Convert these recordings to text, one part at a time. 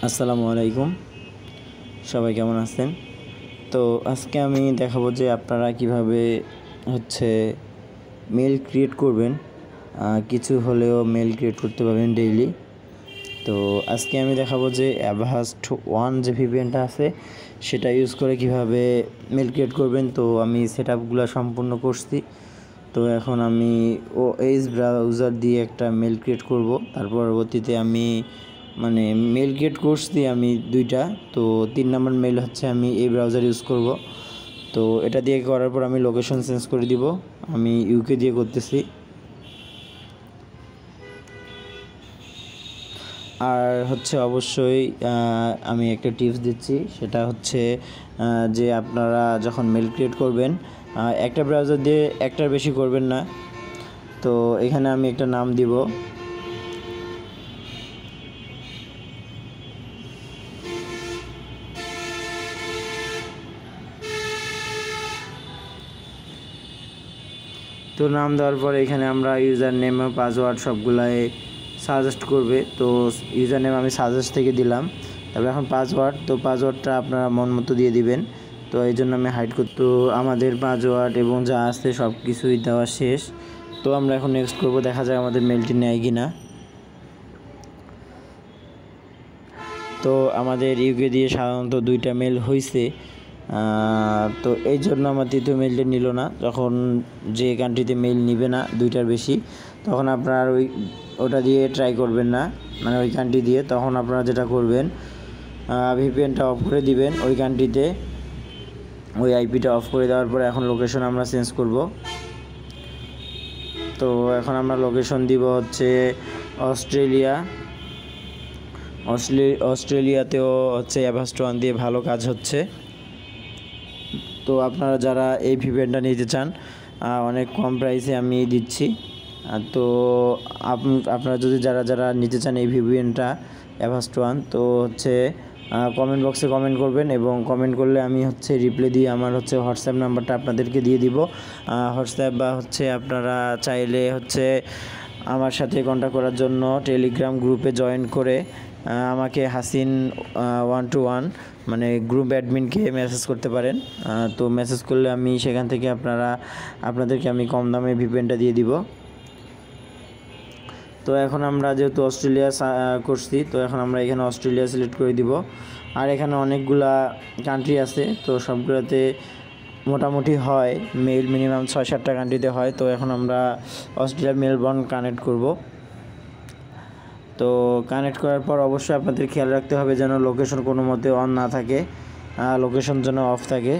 আসসালামু আলাইকুম, সবাই কেমন আছেন? তো আজকে আমি দেখাবো যে আপনারা কিভাবে মেল ক্রিয়েট করবেন। কিছু হলেও মেল ক্রিয়েট করতে পারবেন ডেইলি। তো আজকে আমি দেখাবো যে অ্যাভাস্ট 1 যে ভিপিএনটা আছে সেটা ইউজ করে কিভাবে মেল ক্রিয়েট করবেন। তো আমি সেটআপগুলো সম্পূর্ণ করছি। তো এখন আমি OS ব্রাউজার দিয়ে একটা মেল ক্রিয়েট করব। তার পরবর্তীতে আমি মেল ক্রিয়েট করছি আমি 2টা। তো 3 নম্বর মেল আমি এই ব্রাউজার ইউজ করব। তো এটা দিয়ে করার পর আমি লোকেশন চেঞ্জ করে দিব। আমি ইউকে দিয়ে করতেছি। আর অবশ্যই আমি একটা টিপস দিচ্ছি, সেটা যে আপনারা যখন মেল ক্রিয়েট করবেন একটা ব্রাউজার দিয়ে একটার বেশি করবেন না। তো এখানে আমি একটা নাম দিব। তো নাম দেওয়ার পরে এখানে আমরা ইউজার নেম ও পাসওয়ার্ড সবগুলাই সাজেস্ট করবে। তো ইউজার নেম আমি সাজেস্ট থেকে দিলাম। তারপরে এখন পাসওয়ার্ডটা আপনারা মন মতো দিয়ে দিবেন। তো এই জন্য আমি হাইড করতে, তো আমাদের পাসওয়ার্ড এবং যা আছে সব কিছুই দেওয়া শেষ। তো আমরা এখন নেক্সট করব, দেখা যায় আমাদের মেলটি নেয় কি না। তো আমাদের ইউকে দিয়ে সাধারণত 2টা মেল হয়েছে। তো এই জন্য আমার তৃতীয় মেলটা নিল না। যখন যে কান্ট্রিতে মেল নিবে না 2টার বেশি, তখন আপনার ওটা দিয়ে ট্রাই করবেন না, ওই কান্ট্রি দিয়ে। তখন আপনারা যেটা করবেন, ভিপিএনটা অফ করে দিবেন ওই কান্ট্রিতে, ওই আইপিটা অফ করে দেওয়ার পরে এখন লোকেশন আমরা চেঞ্জ করব। তো এখন আমরা লোকেশন দিব অস্ট্রেলিয়াতেও অ্যাভাস্ট 1 দিয়ে ভালো কাজ হচ্ছে। তো আপনারা যারা এই ভিপিএনটা নিতে চান, অনেক কম প্রাইসে আমি দিচ্ছি। তো আপনারা যদি যারা নিতে চান এই ভিপিএনটা অ্যাভাস্ট 1, তো কমেন্ট বক্সে কমেন্ট করবেন, এবং কমেন্ট করলে আমি রিপ্লাই দিয়ে আমার হোয়াটসঅ্যাপ নাম্বারটা আপনাদেরকে দিয়ে দিব। হোয়াটসঅ্যাপ বা আপনারা চাইলে আমার সাথে কন্ট্যাক্ট করার জন্য টেলিগ্রাম গ্রুপে জয়েন করে আমাকে হাসিন 121 গ্রুপ অ্যাডমিনকে মেসেজ করতে পারেন। তো মেসেজ করলে আমি সেখান থেকে আপনাদেরকে আমি কম দামে ভিপিএনটা দিয়ে দিব। তো এখন আমরা যেহেতু অস্ট্রেলিয়া করছি, তো এখন আমরা এখানে অস্ট্রেলিয়া সিলেক্ট করে দিব। আর এখানে অনেকগুলা কান্ট্রি আছে, তো সবগুলোতে মোটামুটি হয় মেল, মিনিমাম 6-7টা কান্ট্রিতে হয়। তো এখন আমরা অস্ট্রেলিয়া মেলবোর্ন কানেক্ট করব। তো কানেক্ট করার পর অবশ্যই আপনাদের খেয়াল রাখতে হবে যেন লোকেশন কোনো মতে অন না থাকে, লোকেশন যেন অফ থাকে।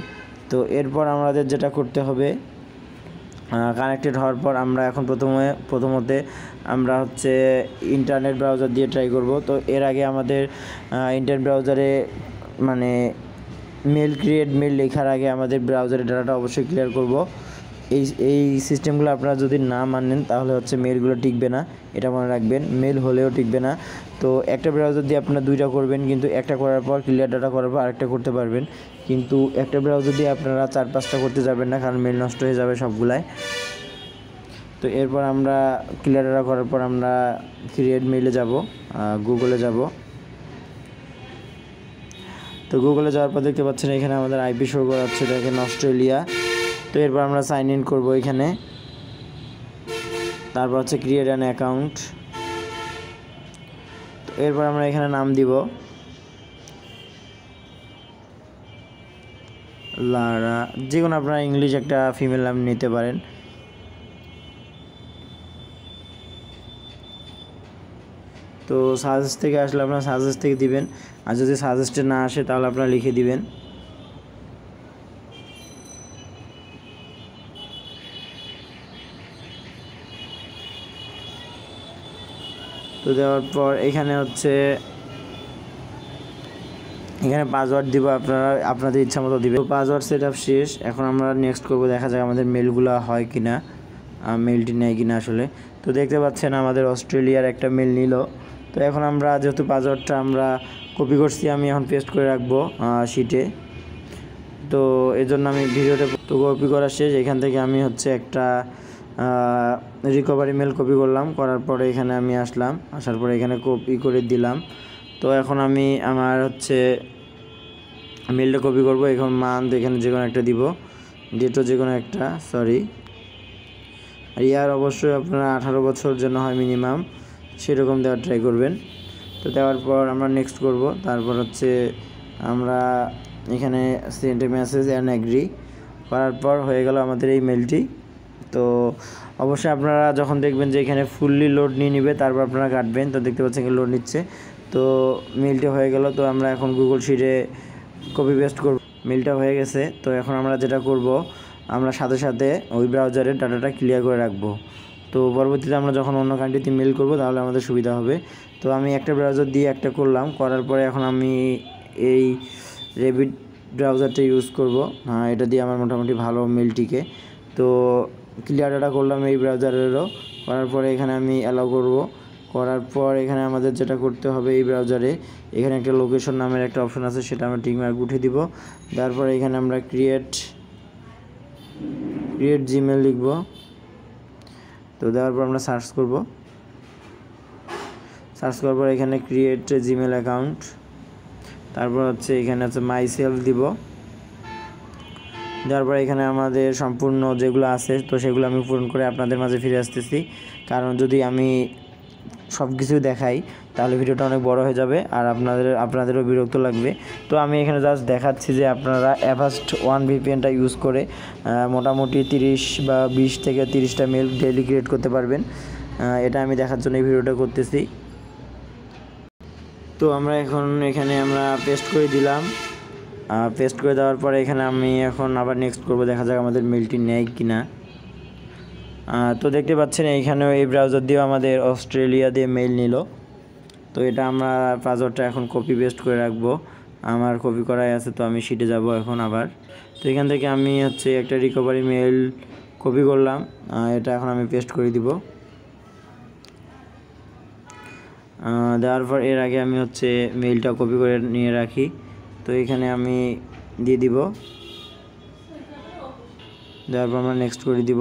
তো এরপর আমাদের যেটা করতে হবে, কানেক্টেড হওয়ার পর আমরা এখন প্রথমতে আমরা ইন্টারনেট ব্রাউজার দিয়ে ট্রাই করব। তো এর আগে আমাদের ইন্টারনেট ব্রাউজারে মেল লেখার আগে আমাদের ব্রাউজারের ডাটাটা অবশ্যই ক্লিয়ার করব। এই সিস্টেমগুলো আপনারা যদি না মানেন তাহলে মেলগুলো টিকবে না, এটা মনে রাখবেন। মেল হলেও টিকবে না। তো একটা ব্রাউজার দিয়ে আপনারা 2টা করবেন, কিন্তু একটা করার পর ক্লিয়ার ডাটা করার পর আরেকটা করতে পারবেন। কিন্তু একটা ব্রাউজার দিয়ে আপনারা 4-5টা করতে যাবেন না, কারণ মেল নষ্ট হয়ে যাবে সবগুলাই। তো এরপর আমরা ক্লিয়ার ডাটা করার পর আমরা ক্রিয়েট মেইলে যাব, গুগলে যাব। তো গুগলে যাওয়ার পর দেখতে পাচ্ছেন এখানে আমাদের আইপি শো করাচ্ছে, দেখেন অস্ট্রেলিয়া। তো এরপর আমরা সাইন ইন করব এখানে। তারপর ক্রিয়েট অ্যান অ্যাকাউন্ট। তো এরপর আমরা এখানে নাম দিব লারা, যে কোনো আপনারা ইংলিশ একটা ফিমেল নাম নিতে পারেন। তো সাজেস্ট থেকে আসলে আপনারা সাজেস্ট থেকে দিবেন, আর যদি সাজেস্টে না আসে তাহলে আপনারা লিখে দিবেন। তো দেওয়ার পর এখানে পাসওয়ার্ড দিব, আপনারা আপনাদের ইচ্ছা মতো দিবেন। তো পাসওয়ার্ড সেট আপ শেষ। এখন আমরা নেক্সট করব, দেখা যাক আমাদের মেলগুলো হয় কি না, মেলটি নেয় কি না আসলে। তো দেখতে পাচ্ছেন আমাদের অস্ট্রেলিয়ার একটা মেল নিল। তো এখন আমরা যেহেতু পাসওয়ার্ডটা আমরা কপি করছি, আমি এখন পেস্ট করে রাখবো শিটে। তো এই জন্য আমি ভিডিওটা তো কপি করা শেষ। এখান থেকে আমি একটা রিকভারি মেল কপি করার পরে এখানে আমি আসার পরে এখানে কপি করে দিলাম। তো এখন আমি আমার হচ্ছে মেলটা কপি করব। এখন মান্থ এখানে যে কোনো একটা দিব, ডেটও যে কোনো একটা, সরি। আর ইয়ার অবশ্যই আপনারা 18 বছর যেন হয় মিনিমাম, সেরকম দেওয়ার ট্রাই করবেন। তো দেওয়ার পর আমরা নেক্সট করব। তারপর হচ্ছে আমরা এখানে send A message and agree করার পর হয়ে গেল আমাদের এই মেলটি। তো অবশ্যই আপনারা যখন দেখবেন যে এখানে ফুললি লোড নিয়ে নেবে, তারপর আপনারা কাটবেন। তো দেখতে পাচ্ছেন লোড নিচ্ছে, তো মেলটি হয়ে গেল। তো আমরা এখন গুগল শিটে কপি পেস্ট করব। মেলটা হয়ে গেছে। তো এখন আমরা যেটা করব, আমরা সাথে সাথে ওই ব্রাউজারের ডাটাটা ক্লিয়ার করে রাখবো। তো পরবর্তীতে আমরা যখন অন্য কান্ট্রিতে মেল করব তাহলে আমাদের সুবিধা হবে। তো আমি একটা ব্রাউজার দিয়ে একটা করলাম, করার পরে এখন আমি এই রেবিট ব্রাউজারটা ইউজ করব। এটা দিয়ে আমার মোটামুটি ভালো মেলটিকে। তো ক্লিয়ার ডাটা করলাম এই ব্রাউজারেরও, করার পরে এখানে আমি অ্যালাউ করব। করার পর এখানে আমাদের যেটা করতে হবে, এই ব্রাউজারে এখানে একটা লোকেশন নামের একটা অপশন আছে, সেটা আমরা টিকমার্ক উঠিয়ে দিব। তারপর এখানে আমরা ক্রিয়েট জিমেল লিখব। তো দেওয়ার পর আমরা সার্চ করব। সার্চ করার পর এখানে ক্রিয়েট জিমেল অ্যাকাউন্ট, তারপর হচ্ছে এখানে হচ্ছে মাই সেলফ দিব। দেওয়ার পর এখানে আমাদের সম্পূর্ণ যেগুলো আছে, তো সেগুলো আমি পূরণ করে আপনাদের মাঝে ফিরে আসতেছি। কারণ যদি আমি সব কিছু দেখাই তাহলে ভিডিওটা অনেক বড় হয়ে যাবে আর আপনাদেরও বিরক্ত লাগবে। তো আমি এখানে জাস্ট দেখাচ্ছি যে আপনারা অ্যাভাস্ট ওয়ান ভিপিএনটা ইউজ করে মোটামুটি 30 বা 20 থেকে 30টা মেল ডেইলি ক্রিয়েট করতে পারবেন। এটা আমি দেখার জন্য এই ভিডিওটা করতেছি। তো আমরা এখন এখানে আমরা পেস্ট করে দিলাম। পেস্ট করে দেওয়ার পরে এখানে আমি এখন আবার নেক্সট করব, দেখা যাক আমাদের মেলটি নেয় কিনা। তো দেখতে পাচ্ছেন এইখানেও এই ব্রাউজার দিয়েও আমাদের অস্ট্রেলিয়া দিয়ে মেল নিল। তো এটা আমরা পাসওয়ার্ডটা এখন কপি পেস্ট করে রাখবো। আমার কপি করাই আছে, তো আমি শিটে যাব এখন আবার। তো এখান থেকে আমি হচ্ছে একটা রিকভারি মেল কপি করলাম, এটা এখন আমি পেস্ট করে দিব। দেওয়ার পর এর আগে আমি হচ্ছে মেলটা কপি করে নিয়ে রাখি, তো এখানে আমি দিয়ে দিব। দেওয়ার পর আমরা নেক্সট করে দিব।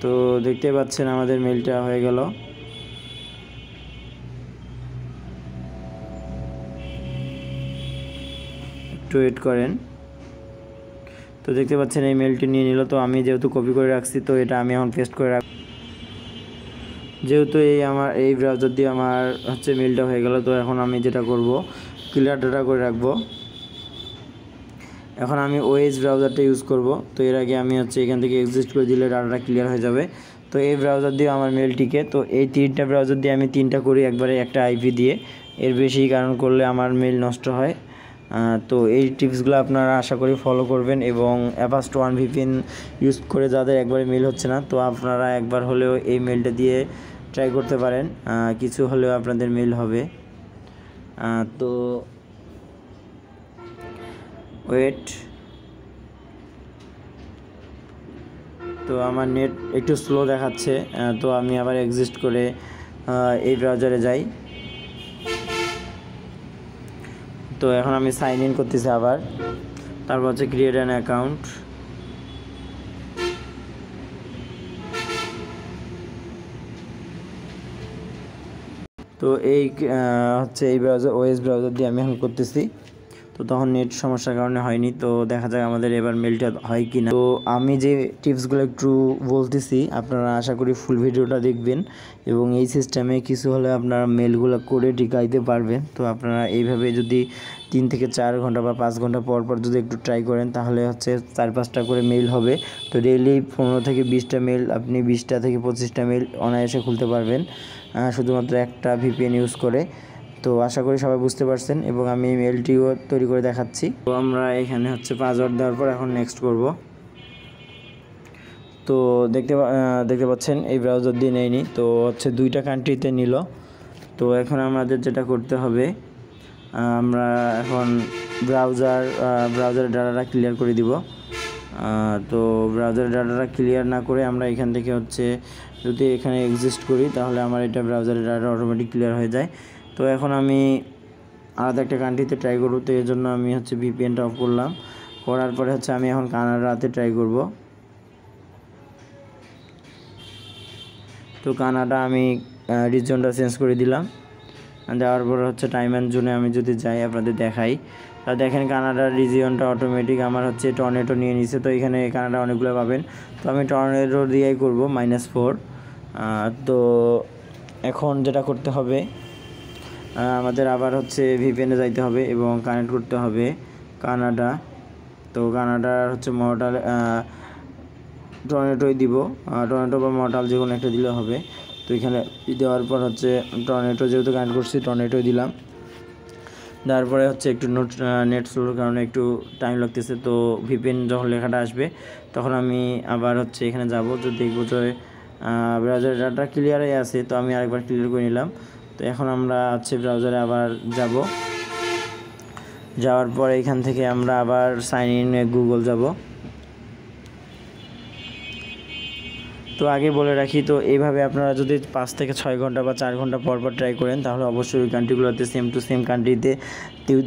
তো দেখতে পাচ্ছেন আমাদের মেলটা হয়ে গেল। একটু ওয়েট করেন। তো দেখতে পাচ্ছেন এই মেলটি নিয়ে নিল। তো আমি যেহেতু কপি করে রাখছি, তো এটা আমি এখন পেস্ট করে রাখব। যেহেতু আমার এই ব্রাউজার দিয়ে আমার হচ্ছে মেলটা হয়ে গেল, তো এখন আমি যেটা করব, ক্লিয়ার ডাটা করে রাখবো। এখন আমি ওএস ব্রাউজারটা ইউজ করব। তো এর আগে আমি হচ্ছে এখান থেকে এক্সিস্ট করে দিলে ডাটাটা ক্লিয়ার হয়ে যাবে। তো এই ব্রাউজার দিয়ে আমার মেলটিকে, তো এই 3টা ব্রাউজার দিয়ে আমি 3টা করি একবারে একটা আইপি দিয়ে, এর বেশি কারণ করলে আমার মেল নষ্ট হয়। তো এই টিপসগুলো আপনারা আশা করি ফলো করবেন, এবং অ্যাভাস্ট ওয়ান ভিপিএন ইউজ করে যাদের একবারে মেল হচ্ছে না, তো আপনারা একবার হলেও এই মেলটা দিয়ে ট্রাই করতে পারেন, কিছু হলেও আপনাদের মেল হবে। তো ওয়েট, তো আমার নেট একটু স্লো দেখাচ্ছে, তো আমি আবার এক্সিস্ট করে এই ব্রাউজারে যাই। তো এখন আমি সাইন ইন করতেছি আবার। তারপর হচ্ছে ক্রিয়েট অ্যান অ্যাকাউন্ট। তো এই হচ্ছে এই ব্রাউজার ওএস ব্রাউজার দিয়ে আমি এখন করতেছি। তো তখন নেট সমস্যার কারণে হয়নি। তো দেখা যাক আমাদের এবার মেলটা হয় কি না। তো আমি যে টিপসগুলো একটু বলতেছি, আপনারা আশা করি ফুল ভিডিওটা দেখবেন, এবং এই সিস্টেমে কিছু হলে আপনারা মেলগুলো করে টিকাইতে পারবেন। তো আপনারা এইভাবে যদি 3 থেকে 4 ঘন্টা বা 5 ঘন্টা পর পর যদি একটু ট্রাই করেন, তাহলে হচ্ছে 4-5টা করে মেল হবে। তো ডেইলি 15 থেকে 20টা মেল, আপনি 20টা থেকে 25টা মেল অনায়াসে খুলতে পারবেন, শুধুমাত্র একটা ভিপিএন ইউজ করে। তো আশা করি সবাই বুঝতে পারছেন, এবং আমি মেলটিও তৈরি করে দেখাচ্ছি। তো আমরা এখানে হচ্ছে পাসওয়ার্ড দেওয়ার পর এখন নেক্সট করব। তো দেখতে পাচ্ছেন এই ব্রাউজার দিয়ে নেয়নি, তো হচ্ছে 2টা কান্ট্রিতে নিল। তো এখন আমাদের যেটা করতে হবে, আমরা এখন ব্রাউজারের ডাটাটা ক্লিয়ার করে দিব। তো ব্রাউজারের ডাটাটা ক্লিয়ার না করে আমরা এখান থেকে হচ্ছে যদি এখানে এক্সিস্ট করি, তাহলে আমার এটা ব্রাউজারের ডাটা অটোমেটিক ক্লিয়ার হয়ে যায়। তো এখন আমি আলাদা একটা কান্ট্রিতে ট্রাই করব। তো এর জন্য আমি হচ্ছে ভিপিএনটা অফ করলাম। করার পরে হচ্ছে আমি এখন কানাডাতে ট্রাই করব। তো কানাডা আমি রিজনটা চেঞ্জ করে দিলাম। যাওয়ার পর হচ্ছে টাইম অ্যান্ড জোনে আমি যদি যাই আপনাদের দেখাই, তা দেখেন কানাডার রিজিয়নটা অটোমেটিক আমার হচ্ছে টর্নেডো নিয়ে নিছে। তো এখানে কানাডা অনেকগুলো পাবেন, তো আমি টর্নেডো দিয়েই করব -4। তো এখন যেটা করতে হবে, আমাদের আবার হচ্ছে ভিপিএনে যাইতে হবে এবং কানেক্ট করতে হবে কানাডা। তো কানাডার হচ্ছে মর্টাল টর্নেডোই দিব, টর্নেডো বা মর্টাল যে কোনো একটা দিলে হবে। তো এখানে দেওয়ার পর হচ্ছে টর্নেডো যেহেতু কানেক্ট করছি টর্নেডোই দিলাম। তারপরে হচ্ছে একটু নেট স্লোর কারণে একটু টাইম লাগতেছে। তো ভিপিএন যখন লেখাটা আসবে তখন আমি আবার হচ্ছে এখানে যাব, তো দেখবো যে ব্রাউজার ডাটা ক্লিয়ারই আছে। তো আমি আরেকবার ক্লিয়ার করে নিলাম। তো এখন আমরা হচ্ছে ব্রাউজারে আবার যাব, যাওয়ার পর এখান থেকে আমরা আবার সাইন ইন গুগল যাব। তো আগে বলে রাখি, তো এইভাবে আপনারা যদি 5 থেকে 6 ঘন্টা বা 4 ঘন্টা পর ট্রাই করেন তাহলে অবশ্যই ওই কান্ট্রিগুলোতে সেম টু সেম কান্ট্রিতে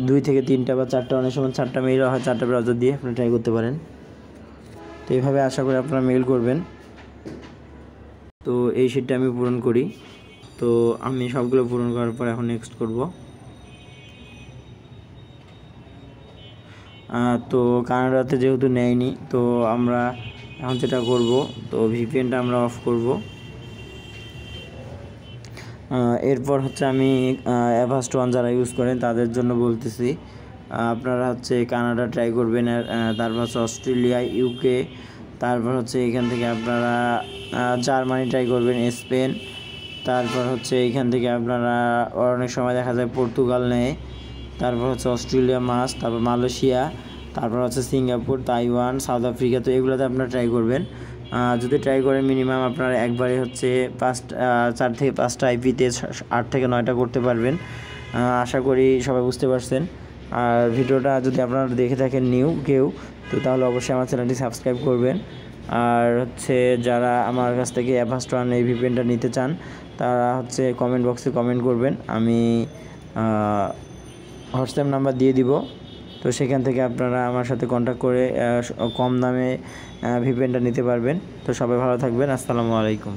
2 থেকে 3টা বা 4টা, অনেক সময় 4টা মেইল হয়, 4টা ব্রাউজার দিয়ে আপনারা ট্রাই করতে পারেন। তো এইভাবে আশা করি আপনারা মেইল করবেন। তো এই শিটটা আমি পূরণ করি। তো আমি সবগুলো পূরণ করার পর এখন নেক্সট করব। তো কানাডাতে যেহেতু নেয়নি, তো আমরা এখন যেটা করব, তো ভিপিএনটা আমরা অফ করব। এরপর হচ্ছে আমি অ্যাভাস্ট ওয়ান যারা ইউজ করেন তাদের জন্য বলতেছি, আপনারা হচ্ছে কানাডা ট্রাই করবেন, তারপর হচ্ছে অস্ট্রেলিয়া, ইউকে, তারপর হচ্ছে এখান থেকে আপনারা জার্মানি ট্রাই করবেন, স্পেন, তারপর হচ্ছে এইখান থেকে আপনারা অনেক সময় দেখা যায় পর্তুগাল নেয়, তারপর হচ্ছে অস্ট্রেলিয়া মাস্ট, তারপর মালয়েশিয়া, তারপর হচ্ছে সিঙ্গাপুর, তাইওয়ান, সাউথ আফ্রিকা। তো এগুলোতে আপনারা ট্রাই করবেন। যদি ট্রাই করেন মিনিমাম আপনারা একবারে হচ্ছে 4 থেকে 5টা আইপিতে 8 থেকে 9টা করতে পারবেন। আশা করি সবাই বুঝতে পারছেন। আর ভিডিওটা যদি আপনারা দেখে থাকেন নিউ কেউ, তো তাহলে অবশ্যই আমার চ্যানেলটি সাবস্ক্রাইব করবেন। আর হচ্ছে যারা আমার কাছ থেকে অ্যাভাস্ট ওয়ান এই ভিপিএনটা নিতে চান তারা হচ্ছে কমেন্ট বক্সে কমেন্ট করবেন, আমি হোয়াটসঅ্যাপ নাম্বার দিয়ে দিব। তো সেখান থেকে আপনারা আমার সাথে কন্ট্যাক্ট করে কম দামে ভিপিএনটা নিতে পারবেন। তো সবাই ভালো থাকবেন। আসসালামু আলাইকুম।